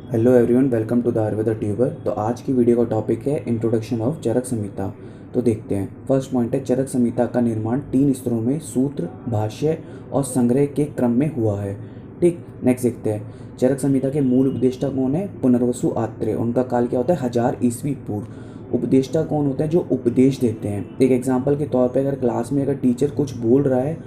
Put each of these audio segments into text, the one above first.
Hello everyone, welcome to the Ayurveda tuber. तो आज की वीडियो का टॉपिक है इंट्रोडक्शन ऑफ चरक संहिता। तो देखते हैं। फर्स्ट पॉइंट है, चरक संहिता का निर्माण 3 स्तरों में सूत्र, भाष्य और संग्रह के क्रम में हुआ है। ठीक, नेक्स्ट देखते हैं। चरक संहिता के मूल उपदेष्टा कौन है? पुनर्वसु आत्रेय। उनका काल क्या होता है? 1000 ईस्वी पूर्व। उपदेष्टा कौन होते हैं? जो उपदेश देते हैं। एक एग्जाम्पल के तौर पर, अगर क्लास में अगर टीचर कुछ बोल रहा है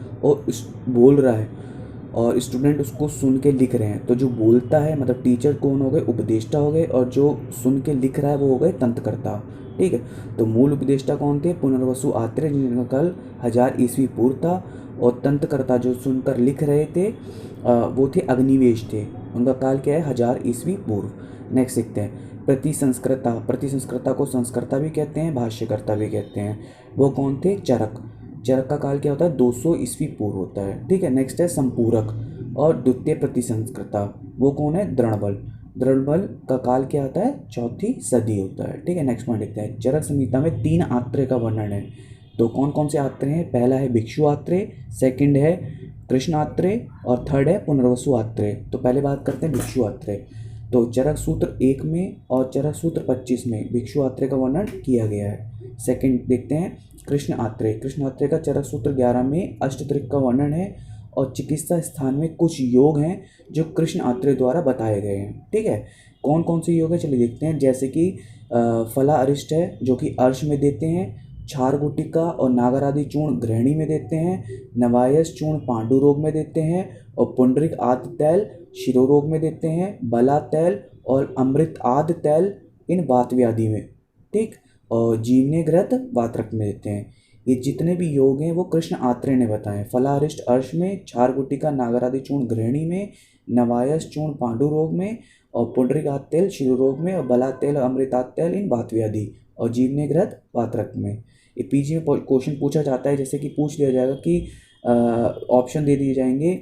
और स्टूडेंट उसको सुन के लिख रहे हैं, तो जो बोलता है मतलब टीचर कौन हो गए? उपदेष्टा हो गए, और जो सुन के लिख रहा है वो हो गए तंत्रकर्ता। ठीक है, तो मूल उपदेष्टा कौन थे? पुनर्वसु आत्रेय, जिनका काल 1000 ईस्वी पूर्व था। और तंत्रकर्ता जो सुनकर लिख रहे थे वो थे अग्निवेश थे। उनका काल क्या है? 1000 ईस्वी पूर्व। नेक्स्ट देखते हैं। प्रतिसंस्कृता को संस्कर्ता भी कहते हैं, भाष्यकर्ता भी कहते हैं। वो कौन थे? चरक। चरक का काल क्या होता है? 200 ईस्वी पूर्व होता है। ठीक है, नेक्स्ट है संपूरक और द्वितीय प्रतिसंस्कृता। वो कौन है? द्रणबल। द्रणबल का काल क्या आता है? 4वीं सदी होता है। ठीक है, नेक्स्ट पॉइंट देखते हैं। चरक संहिता में 3 आत्रेय का वर्णन है। तो कौन कौन से आत्रेय हैं? पहला है भिक्षु आत्रेय, सेकंड है कृष्ण आत्रेय और थर्ड है पुनर्वसु आत्रेय। तो पहले बात करते हैं भिक्षु आत्रेय। तो चरक सूत्र 1 में और चरक सूत्र 25 में भिक्षु आत्रेय का वर्णन किया गया है। सेकंड देखते हैं कृष्ण आत्रेय। कृष्ण आत्रेय का चरक सूत्र 11 में अष्टत्रिक का वर्णन है और चिकित्सा स्थान में कुछ योग हैं जो कृष्ण आत्रेय द्वारा बताए गए हैं। ठीक है, कौन कौन से योग है चलिए देखते हैं। जैसे कि फला अरिष्ट है जो कि अर्श में देते हैं, क्षार गुटिका और नागर आदि चूर्ण गृहिणी में देते हैं, नवायस चूर्ण पांडु रोग में देते हैं और पुंडरिक आदि तैल शिरोरोग में देते हैं, बला तैल और अमृत आदि तैल इन वात व्याधि में। ठीक, और जीवने घृत वात्रक में देते हैं। ये जितने भी योग हैं वो कृष्ण आत्रेय ने बताए। फलारिष्ट अर्श में, क्षार गुटिका नागर आदि चूर्ण गृहिणी में, नवायस चूर्ण पांडु रोग में और पुंडरीकात तेल शिरो रोग में और बला तेल और अमृतात तेल इन वात व्याधि और जीवने घृत वात्रक में। ये पीजी में क्वेश्चन पूछा जाता है, जैसे कि पूछ लिया जाएगा कि ऑप्शन दे दिए जाएंगे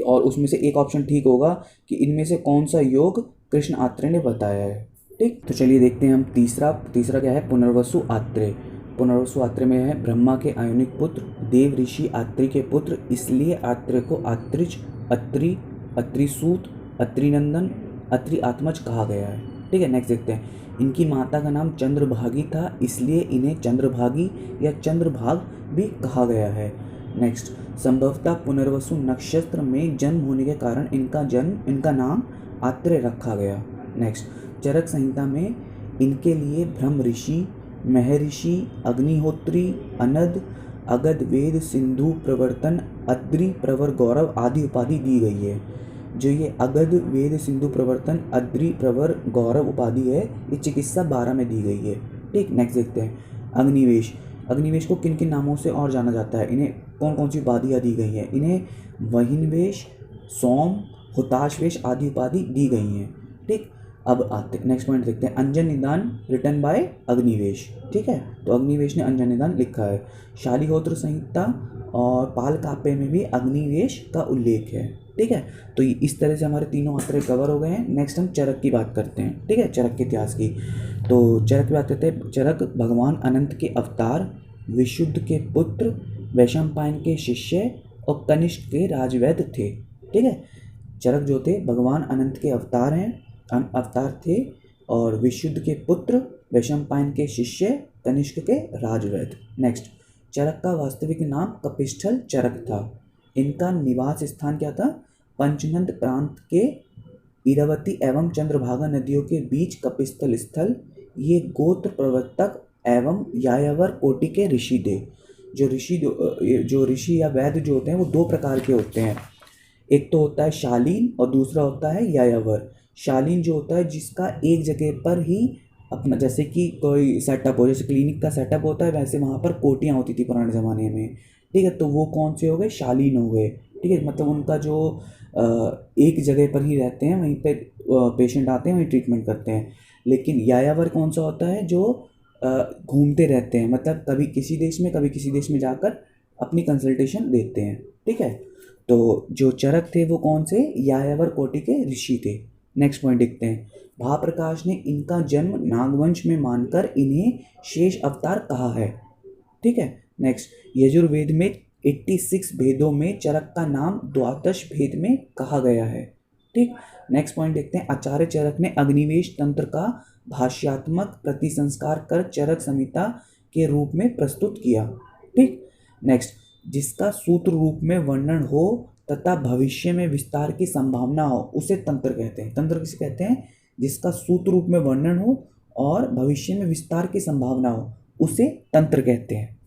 और उसमें से एक ऑप्शन ठीक होगा कि इनमें से कौन सा योग कृष्ण आत्रेय ने बताया है। ठीक, तो चलिए देखते हैं हम तीसरा क्या है? पुनर्वसु आत्रेय। पुनर्वसु आत्रेय में है ब्रह्मा के आयोनिक पुत्र, देव ऋषि आत्रि के पुत्र, इसलिए आत्रेय को आत्रिज, अत्रि, अत्रिसूत, अत्रिनंदन, अत्रि आत्मज कहा गया है। ठीक है, नेक्स्ट देखते हैं। इनकी माता का नाम चंद्रभागी था, इसलिए इन्हें चंद्रभागी या चंद्रभाग भी कहा गया है। नेक्स्ट, संभवतः पुनर्वसु नक्षत्र में जन्म होने के कारण इनका नाम आत्रेय रखा गया। नेक्स्ट, चरक संहिता में इनके लिए ब्रह्म ऋषि, महर्षि, अग्निहोत्री, अनद, अगध, वेद, सिंधु, प्रवर्तन, अद्रि, प्रवर, गौरव आदि उपाधि दी गई है। जो ये अगध, वेद, सिंधु, प्रवर्तन, अद्रि, प्रवर, गौरव उपाधि है, ये चिकित्सा 12 में दी गई है। ठीक, नेक्स्ट देखते हैं। अग्निवेश। अग्निवेश को किन किन नामों से और जाना जाता है? इन्हें कौन कौन सी उपाधियाँ दी गई हैं? इन्हें वहिनवेश, सोम, हुताशवेश आदि उपाधि दी गई हैं। ठीक, अब आते नेक्स्ट पॉइंट देखते हैं। अंजन निदान रिटन बाय अग्निवेश। ठीक है, तो अग्निवेश ने अंजन निदान लिखा है। शालिहोत्र संहिता और पाल काव्य में भी अग्निवेश का उल्लेख है। ठीक है, तो इस तरह से हमारे तीनों आत्रेय कवर हो गए हैं। नेक्स्ट हम चरक की बात करते हैं। ठीक है, चरक के इतिहास की। तो चरक की बात करते हैं। चरक भगवान अनंत के अवतार, विशुद्ध के पुत्र, वैशंपायन के शिष्य और कनिष्क के राजवैद्य थे। ठीक है, चरक जो थे भगवान अनंत के अवतार थे और विशुद्ध के पुत्र, वैशंपायन के शिष्य, कनिष्क के राजवैद्य। नेक्स्ट, चरक का वास्तविक नाम कपिस्थल चरक था। इनका निवास स्थान क्या था? पंचनंद प्रांत के इरावती एवं चंद्रभागा नदियों के बीच कपिस्थल स्थल। ये गोत्र प्रवर्तक एवं यायावर कोटि के ऋषि थे। जो ऋषि या वैद्य जो होते हैं वो 2 प्रकार के होते हैं। एक तो होता है शालीन और दूसरा होता है यायावर। शालीन जो होता है जिसका एक जगह पर ही अपना, जैसे कि कोई सेटअप हो, जैसे क्लिनिक का सेटअप होता है, वैसे वहाँ पर कोटियाँ होती थी पुराने ज़माने में। ठीक है, तो वो कौन से हो गए? शालीन हो गए। ठीक है, मतलब उनका जो एक जगह पर ही रहते हैं, वहीं पे पेशेंट आते हैं, वहीं ट्रीटमेंट करते हैं। लेकिन यायावर कौन सा होता है? जो घूमते रहते हैं, मतलब कभी किसी देश में कभी किसी देश में जाकर अपनी कंसल्टेशन देते हैं। ठीक है, तो जो चरक थे वो कौन से? यायावर कोटि के ऋषि थे। नेक्स्ट पॉइंट देखते हैं। महाप्रकाश ने इनका जन्म नागवंश में मानकर इन्हें शेष अवतार कहा है। ठीक है, नेक्स्ट, यजुर्वेद में 86 भेदों में चरक का नाम द्वादश भेद में कहा गया है। ठीक। नेक्स्ट पॉइंट देखते हैं, आचार्य चरक ने अग्निवेश तंत्र का भाष्यात्मक प्रतिसंस्कार कर चरक संहिता के रूप में प्रस्तुत किया। ठीक। नेक्स्ट, जिसका सूत्र रूप में वर्णन हो तथा भविष्य में विस्तार की संभावना हो उसे तंत्र कहते हैं। तंत्र किसे कहते हैं? जिसका सूत्र रूप में वर्णन हो और भविष्य में विस्तार की संभावना हो उसे तंत्र कहते हैं।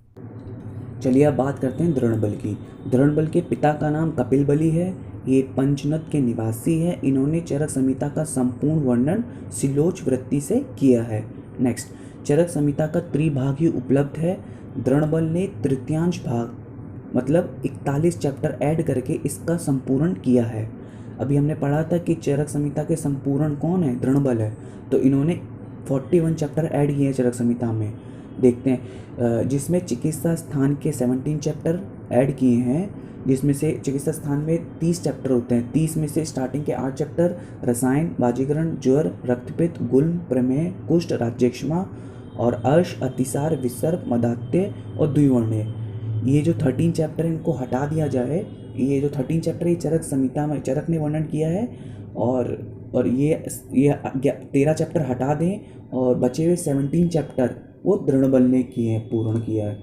चलिए अब बात करते हैं दृढ़बल की। दृढ़बल के पिता का नाम कपिल बली है। ये पंचनद के निवासी है। इन्होंने चरक संहिता का संपूर्ण वर्णन सिलोच वृत्ति से किया है। नेक्स्ट, चरक संहिता का त्रिभाग ही उपलब्ध है। दृढ़बल ने तृतीयांश भाग मतलब 41 चैप्टर ऐड करके इसका संपूर्ण किया है। अभी हमने पढ़ा था कि चरक संहिता के संपूर्ण कौन है? दृढ़बल है। तो इन्होंने 41 चैप्टर ऐड किए हैं चरक संहिता में। देखते हैं, जिसमें चिकित्सा स्थान के 17 चैप्टर ऐड किए हैं, जिसमें से चिकित्सा स्थान में 30 चैप्टर होते हैं। 30 में से स्टार्टिंग के 8 चैप्टर रसायन, बाजीकरण, ज्वर, रक्तपित्त, गुल्म, प्रमेह, कुष्ठ, राज्यक्षमा और अर्श, अतिसार, विसर्ग, मदात्य और द्विवर्ण्य। ये जो 13 चैप्टर इनको हटा दिया जाए, ये जो 13 चैप्टर ये चरक संहिता में चरक ने वर्णन किया है, और ये 13 चैप्टर हटा दें और बचे हुए 17 चैप्टर वो दृढ़बल ने किए हैं, पूर्ण किया है।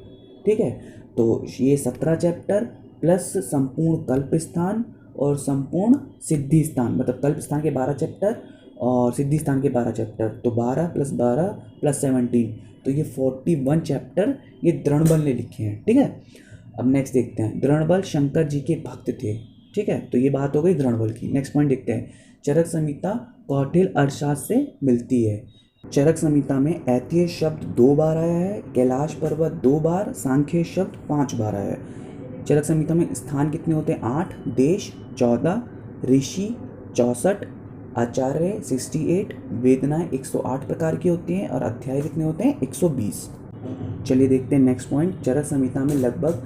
ठीक है, तो ये 17 चैप्टर प्लस संपूर्ण कल्प स्थान और संपूर्ण सिद्धि स्थान, मतलब कल्प स्थान के 12 चैप्टर और सिद्धि स्थान के 12 चैप्टर, तो 12 + 12 + 17, तो ये 41 चैप्टर ये दृढ़बल ने लिखे हैं। ठीक है, अब नेक्स्ट देखते हैं, दृढ़बल शंकर जी के भक्त थे। ठीक है, तो ये बात हो गई दृढ़बल की। नेक्स्ट पॉइंट देखते हैं, चरक संहिता कौटिल्य अर्थशास्त्र से मिलती है। चरक संहिता में ऐतिह्य शब्द 2 बार आया है, कैलाश पर्वत 2 बार, सांख्य शब्द 5 बार आया है। चरक संहिता में स्थान कितने होते हैं? 8, देश 14, ऋषि 64, आचार्य 68, वेदनाएं 108 प्रकार की होती हैं और अध्याय कितने होते हैं? 120। चलिए देखते हैं नेक्स्ट पॉइंट, चरक संहिता में लगभग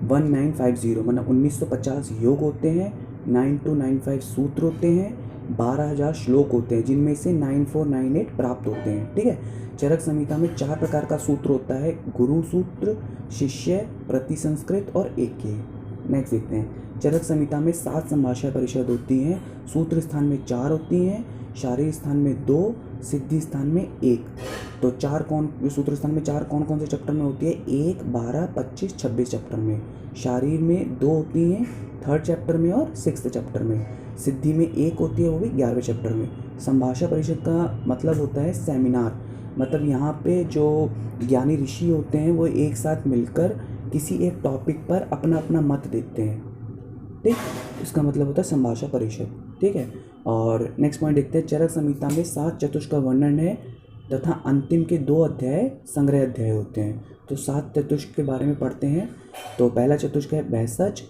1950 मतलब 1950 योग होते हैं, 9295 सूत्र होते हैं, 12,000 श्लोक होते हैं, जिनमें से 9498 प्राप्त होते हैं। ठीक है, चरक संहिता में 4 प्रकार का सूत्र होता है, गुरु सूत्र, शिष्य, प्रतिसंस्कृत और एकेय। नेक्स्ट देखते हैं, चरक संहिता में 7 संभाषा परिषद होती हैं, सूत्र स्थान में 4 होती हैं, शारीर स्थान में 2, सिद्धि स्थान में 1। तो 4 कौन सूत्र स्थान में 4 कौन कौन से चैप्टर में होती है? 1, 12, 25, 26 चैप्टर में। शारीर में 2 होती हैं 3rd चैप्टर में और 6th चैप्टर में। सिद्धि में 1 होती है, वो भी 11वें चैप्टर में। संभाषा परिषद का मतलब होता है सेमिनार, मतलब यहाँ पे जो ज्ञानी ऋषि होते हैं वो एक साथ मिलकर किसी एक टॉपिक पर अपना अपना मत देते हैं। ठीक, इसका मतलब होता है संभाषा परिषद। ठीक है, और नेक्स्ट पॉइंट देखते हैं, चरक संहिता में 7 चतुष्क का वर्णन है तथा अंतिम के 2 अध्याय संग्रह अध्याय होते हैं। तो 7 चतुष्क के बारे में पढ़ते हैं। तो पहला चतुष्क है भैषज,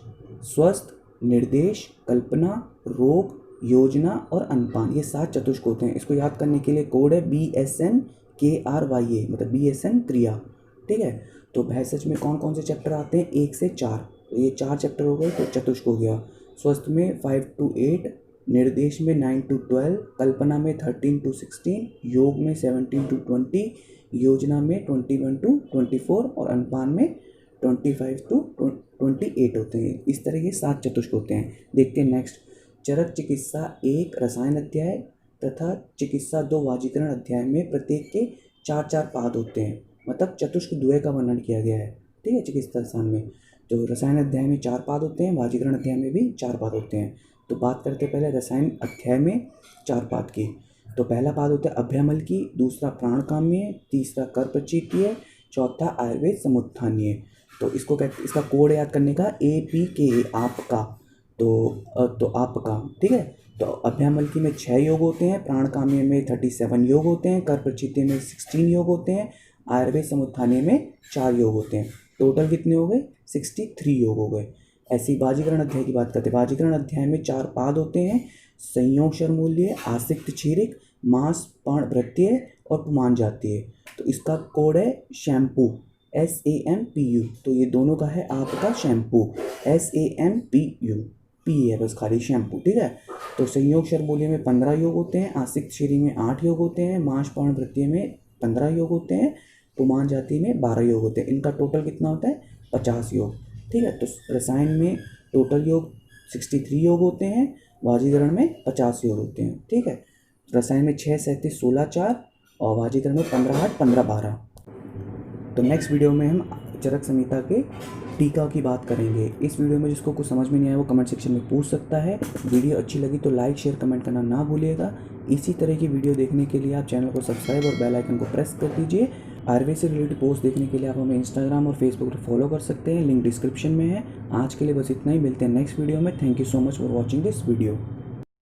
स्वस्थ, निर्देश, कल्पना, रोग, योजना और अनुपान। ये 7 चतुष्क होते हैं। इसको याद करने के लिए कोड है BSNKRYA, मतलब BSN क्रिया। ठीक है, तो भैषज में कौन कौन से चैप्टर आते हैं? 1 से 4, तो ये 4 चैप्टर हो गए, तो चतुष्क हो गया। स्वस्थ में 5 to 8, निर्देश में 9 to 12, कल्पना में 13 to 16, योग में 17 to 20, योजना में 21 to 24 और अनुपान में 25 to 28 होते हैं। इस तरह के 7 चतुष्क होते हैं। देखते हैं नेक्स्ट, चरक चिकित्सा 1 रसायन अध्याय तथा चिकित्सा 2 वाजीकरण अध्याय में प्रत्येक के 4-4 पाद होते हैं, मतलब चतुष्क द्वय का वर्णन किया गया है। ठीक है, चिकित्सा स्थान में तो रसायन अध्याय में 4 पाद होते हैं, वाजीकरण अध्याय में भी 4 पाद होते हैं। तो बात करते पहले रसायन अध्याय में 4 पाद की। तो पहला पाद होता है अभ्यामल की, दूसरा प्राणकाम्य, तीसरा कर्पचीतीय, चौथा आयुर्वेद समुत्थानीय। तो इसको कहते, इसका कोड याद करने का APK, आपका। तो आपका। ठीक है, तो अभ्यामल में 6 योग होते हैं, प्राणकाम्य में 37 योग होते हैं, कर्पचीतीय में 16 योग होते हैं, आयुर्वेद समुत्थानीय में 4 योग होते हैं। टोटल कितने हो गए? 63 योग हो गए। ऐसी वाजीकरण अध्याय की बात करते हैं। वाजीकरण अध्याय में 4 पाद होते हैं, संयोग शरमूल्य, आसिक्त क्षीरिक, मांस पण भृत्य और पुमान जातीय। तो इसका कोड है शैम्पू, SAMPU। तो ये दोनों का है आपका शैम्पू, SAMPU, P है बस खाली शैम्पू। ठीक है, तो संयोग शरमूल्य में 15 योग होते हैं, आसिक्त क्षीरी में 8 योग होते हैं, मांस पण भृत्य में 15 योग होते हैं, पुमान जाति में 12 योग होते हैं। इनका टोटल कितना होता है? 50 योग। ठीक है, तो रसायन में टोटल योग 63 योग होते हैं, वाजीकरण में 50 योग होते हैं। ठीक है, रसायन में 6, 37, 16, 4 और वाजीकरण में 15, 8, 15, 12। तो नेक्स्ट वीडियो में हम चरक संहिता के टीका की बात करेंगे। इस वीडियो में जिसको कुछ समझ में नहीं आया वो कमेंट सेक्शन में पूछ सकता है। वीडियो अच्छी लगी तो लाइक, शेयर, कमेंट करना ना भूलिएगा। इसी तरह की वीडियो देखने के लिए आप चैनल को सब्सक्राइब और बेल आइकन को प्रेस कर दीजिए। आयुर्वेद से रिलेटेड पोस्ट देखने के लिए आप हमें इंस्टाग्राम और फेसबुक पर फॉलो कर सकते हैं, लिंक डिस्क्रिप्शन में है। आज के लिए बस इतना ही, मिलते हैं नेक्स्ट वीडियो में। Thank you so much for watching this video.